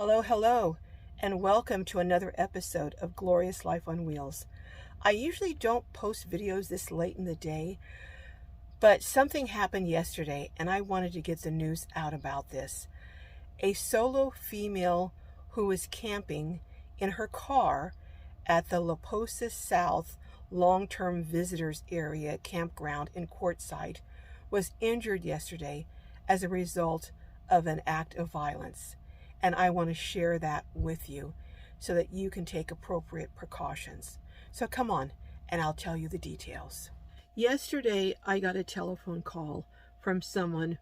Hello, hello, and welcome to another episode of Glorious Life on Wheels. I usually don't post videos this late in the day, but something happened yesterday and I wanted to get the news out about this. A solo female who was camping in her car at the Posa South long-term visitors area campground in Quartzsite was injured yesterday as a result of an act of violence. And I want to share that with you so that you can take appropriate precautions. So come on, and I'll tell you the details. Yesterday, I got a telephone call from someone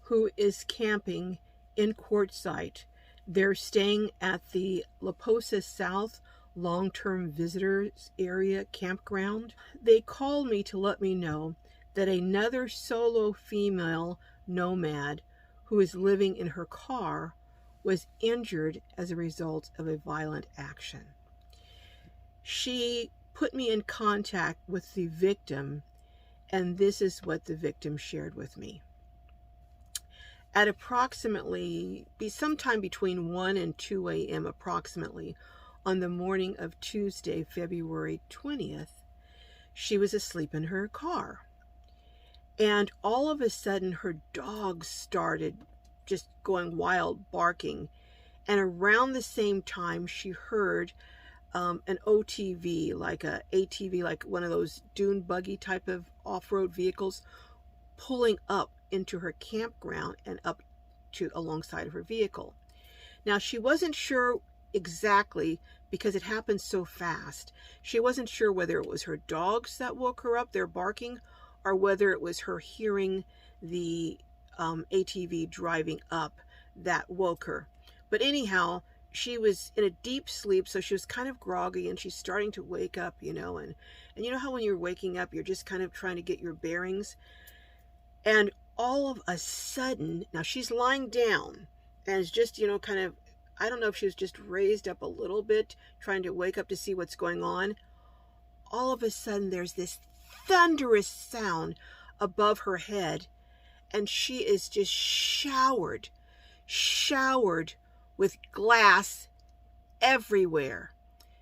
who is camping in Quartzsite. They're staying at the Posa South long-term visitors area campground. They called me to let me know that another solo female nomad who is living in her car was injured as a result of a violent action. She put me in contact with the victim, and this is what the victim shared with me. At approximately, sometime between 1 and 2 a.m. approximately, on the morning of Tuesday, February 20th, she was asleep in her car. And all of a sudden, her dog started just going wild, barking. And around the same time, she heard an OTV, like a ATV, like one of those dune buggy type of off-road vehicles, pulling up into her campground and up to alongside of her vehicle. Now, she wasn't sure exactly, because it happened so fast. She wasn't sure whether it was her dogs that woke her up, their barking, or whether it was her hearing the ATV driving up that woke her. But anyhow, she was in a deep sleep, so she was kind of groggy, and she's starting to wake up, and you know how when you're waking up, you're just kind of trying to get your bearings. And all of a sudden, now she's lying down, and it's just, kind of, I don't know if she was just raised up a little bit, trying to wake up to see what's going on. All of a sudden, there's this thunderous sound above her head, and she is just showered with glass everywhere.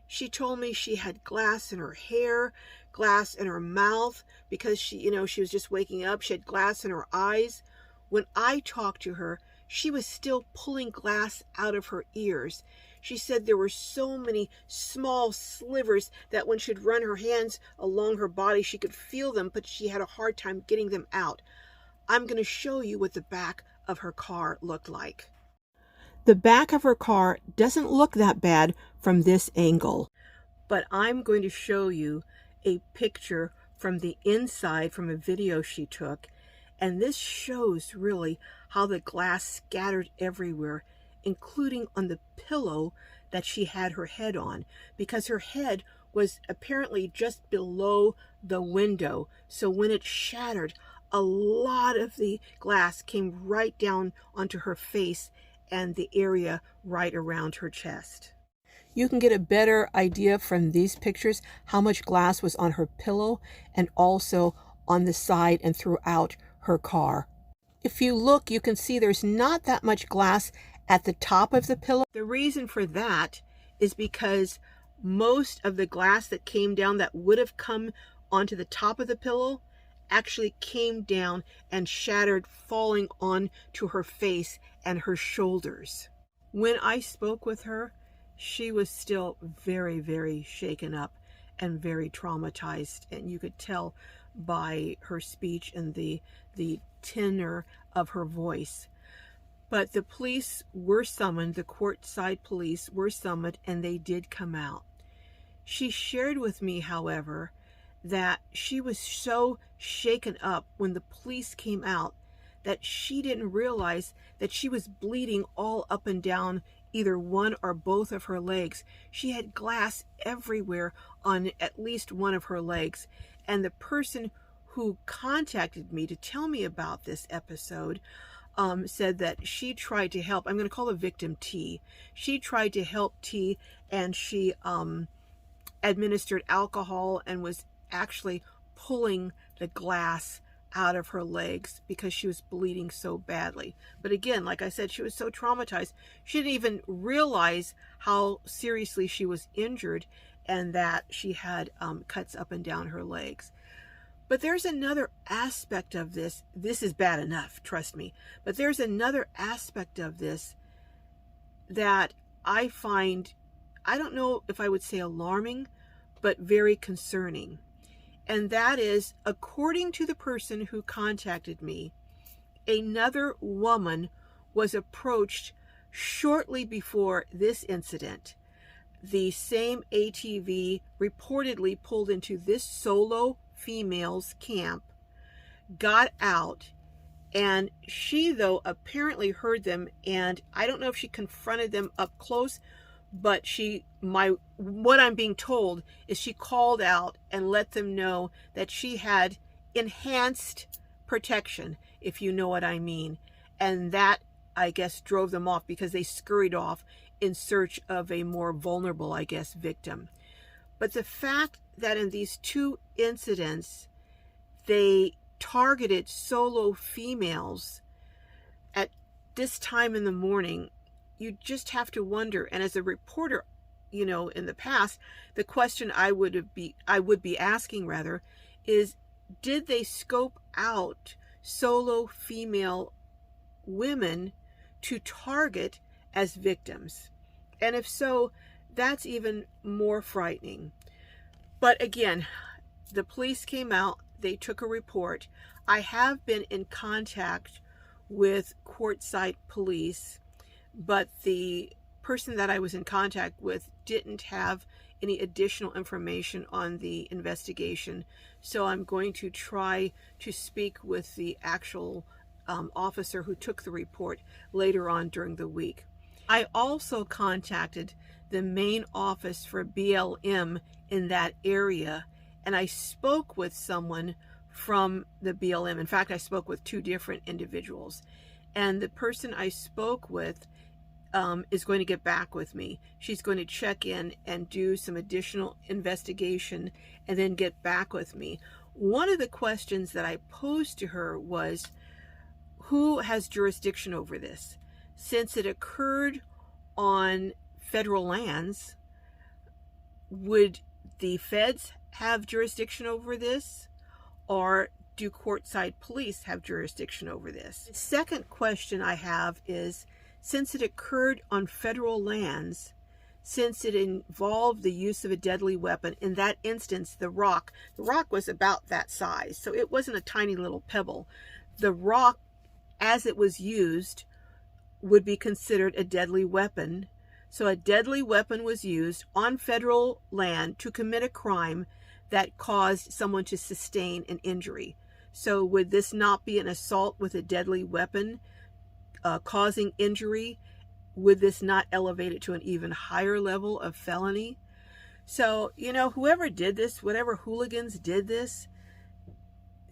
She told me she had glass in her hair, glass in her mouth, because she was just waking up. She had glass in her eyes. When I talked to her, she was still pulling glass out of her ears. She said there were so many small slivers that when she'd run her hands along her body, she could feel them, but she had a hard time getting them out. I'm going to show you what the back of her car looked like. The back of her car doesn't look that bad from this angle, but I'm going to show you a picture from the inside from a video she took, and this shows really how the glass scattered everywhere, including on the pillow that she had her head on, because her head was apparently just below the window. So when it shattered, a lot of the glass came right down onto her face and the area right around her chest. You can get a better idea from these pictures how much glass was on her pillow and also on the side and throughout her car. If you look, you can see there's not that much glass at the top of the pillow. The reason for that is because most of the glass that came down that would have come onto the top of the pillow actually came down and shattered, falling onto her face and her shoulders. When I spoke with her, she was still very, very shaken up and very traumatized, and you could tell by her speech and the tenor of her voice. But the police were summoned, the Quartzsite police were summoned, and they did come out. She shared with me, however, that she was so shaken up when the police came out that she didn't realize that she was bleeding all up and down either one or both of her legs. She had glass everywhere on at least one of her legs. And the person who contacted me to tell me about this episode said that she tried to help. I'm going to call the victim T. She tried to help T, and she administered alcohol and was actually pulling the glass out of her legs because she was bleeding so badly. But again, like I said, she was so traumatized, she didn't even realize how seriously she was injured and that she had cuts up and down her legs. But there's another aspect of this. This is bad enough, trust me. But there's another aspect of this that I find, I don't know if I would say alarming, but very concerning. And that is, according to the person who contacted me, another woman was approached shortly before this incident. The same ATV reportedly pulled into this solo female's camp, got out, and she, though, apparently heard them, and I don't know if she confronted them up close, but what I'm being told is she called out and let them know that she had enhanced protection, if you know what I mean. And that, I guess, drove them off because they scurried off in search of a more vulnerable, I guess, victim. But the fact that in these two incidents, they targeted solo females at this time in the morning, you just have to wonder. And as a reporter, you know, in the past, the question I would be asking rather is, did they scope out solo female women to target as victims? And if so, that's even more frightening. But again, the police came out, they took a report. I have been in contact with Quartzsite police, but the person that I was in contact with didn't have any additional information on the investigation. So I'm going to try to speak with the actual officer who took the report later on during the week. I also contacted the main office for BLM in that area, and I spoke with someone from the BLM. In fact, I spoke with two different individuals, and the person I spoke with is going to get back with me. She's going to check in and do some additional investigation and then get back with me. One of the questions that I posed to her was, who has jurisdiction over this? Since it occurred on federal lands, would the feds have jurisdiction over this, or do Quartzsite police have jurisdiction over this? The second question I have is, since it occurred on federal lands, since it involved the use of a deadly weapon, in that instance, the rock was about that size, so it wasn't a tiny little pebble. The rock, as it was used, would be considered a deadly weapon. So a deadly weapon was used on federal land to commit a crime that caused someone to sustain an injury. So would this not be an assault with a deadly weapon causing injury? Would this not elevate it to an even higher level of felony? So, you know, whoever did this, whatever hooligans did this,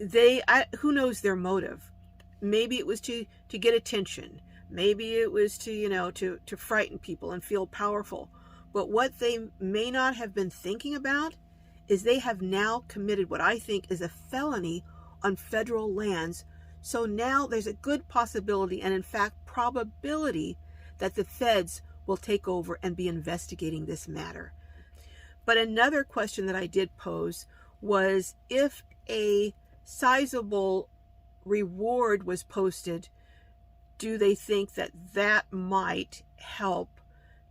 who knows their motive? Maybe it was to get attention. Maybe it was to frighten people and feel powerful. But what they may not have been thinking about is they have now committed what I think is a felony on federal lands. So now there's a good possibility, and in fact probability, that the feds will take over and be investigating this matter. But another question that I did pose was, if a sizable reward was posted, do they think that that might help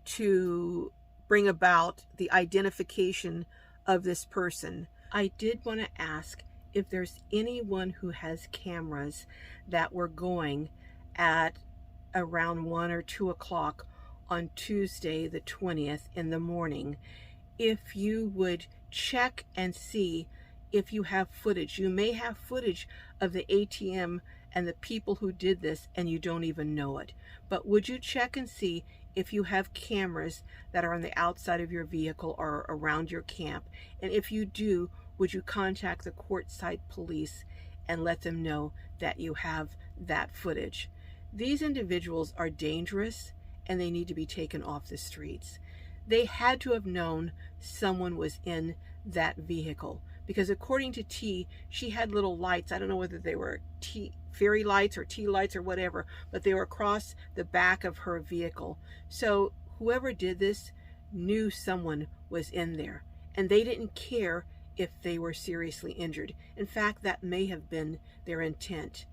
to bring about the identification of this person? I did want to ask if there's anyone who has cameras that were going at around 1 or 2 o'clock on Tuesday the 20th in the morning, if you would check and see if you have footage. You may have footage of the ATM and the people who did this and you don't even know it. But would you check and see if you have cameras that are on the outside of your vehicle or around your camp? And if you do, would you contact the Quartzsite police and let them know that you have that footage? These individuals are dangerous and they need to be taken off the streets. They had to have known someone was in that vehicle, because according to T, she had little lights. I don't know whether they were fairy lights or tea lights or whatever, but they were across the back of her vehicle. So whoever did this knew someone was in there, and they didn't care if they were seriously injured. In fact, that may have been their intent.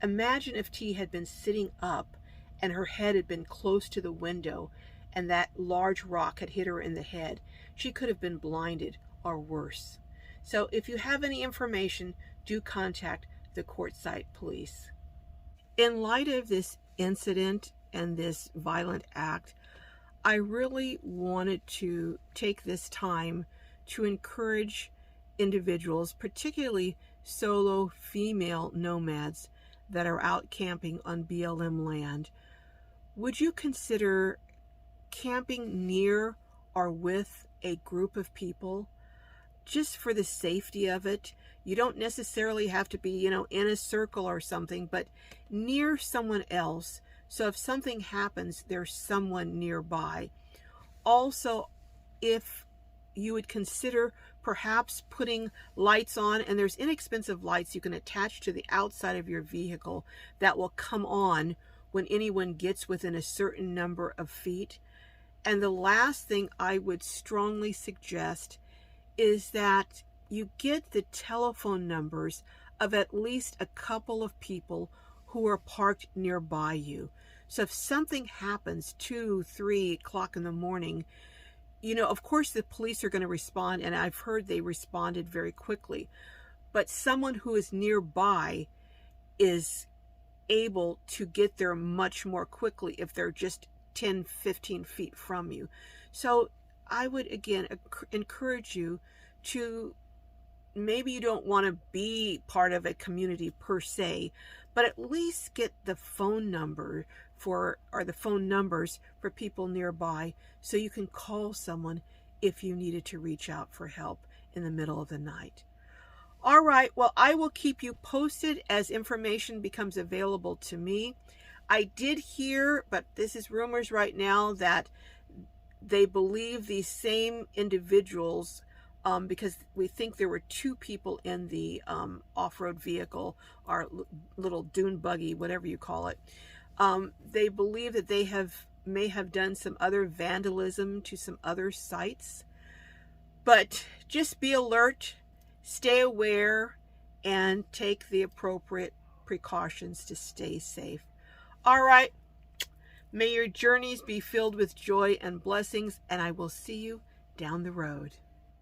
Imagine if T had been sitting up and her head had been close to the window and that large rock had hit her in the head. She could have been blinded or worse. So if you have any information, do contact the Quartzsite police. In light of this incident and this violent act, I really wanted to take this time to encourage individuals, particularly solo female nomads that are out camping on BLM land. Would you consider camping near or with a group of people just for the safety of it? You don't necessarily have to be, in a circle or something, but near someone else. So if something happens, there's someone nearby. Also, if you would consider perhaps putting lights on, and there's inexpensive lights you can attach to the outside of your vehicle that will come on when anyone gets within a certain number of feet. And the last thing I would strongly suggest is that you get the telephone numbers of at least a couple of people who are parked nearby you. So if something happens 2, 3 o'clock in the morning, of course the police are going to respond, and I've heard they responded very quickly. But someone who is nearby is able to get there much more quickly if they're just 10, 15 feet from you. So I would, again, encourage you to, maybe you don't want to be part of a community per se, but at least get the phone number the phone numbers for people nearby so you can call someone if you needed to reach out for help in the middle of the night. All right, well, I will keep you posted as information becomes available to me. I did hear, but this is rumors right now, that they believe these same individuals, because we think there were 2 people in the off-road vehicle, or little dune buggy, whatever you call it. They believe that they may have done some other vandalism to some other sites. But just be alert, stay aware, and take the appropriate precautions to stay safe. All right, may your journeys be filled with joy and blessings, and I will see you down the road.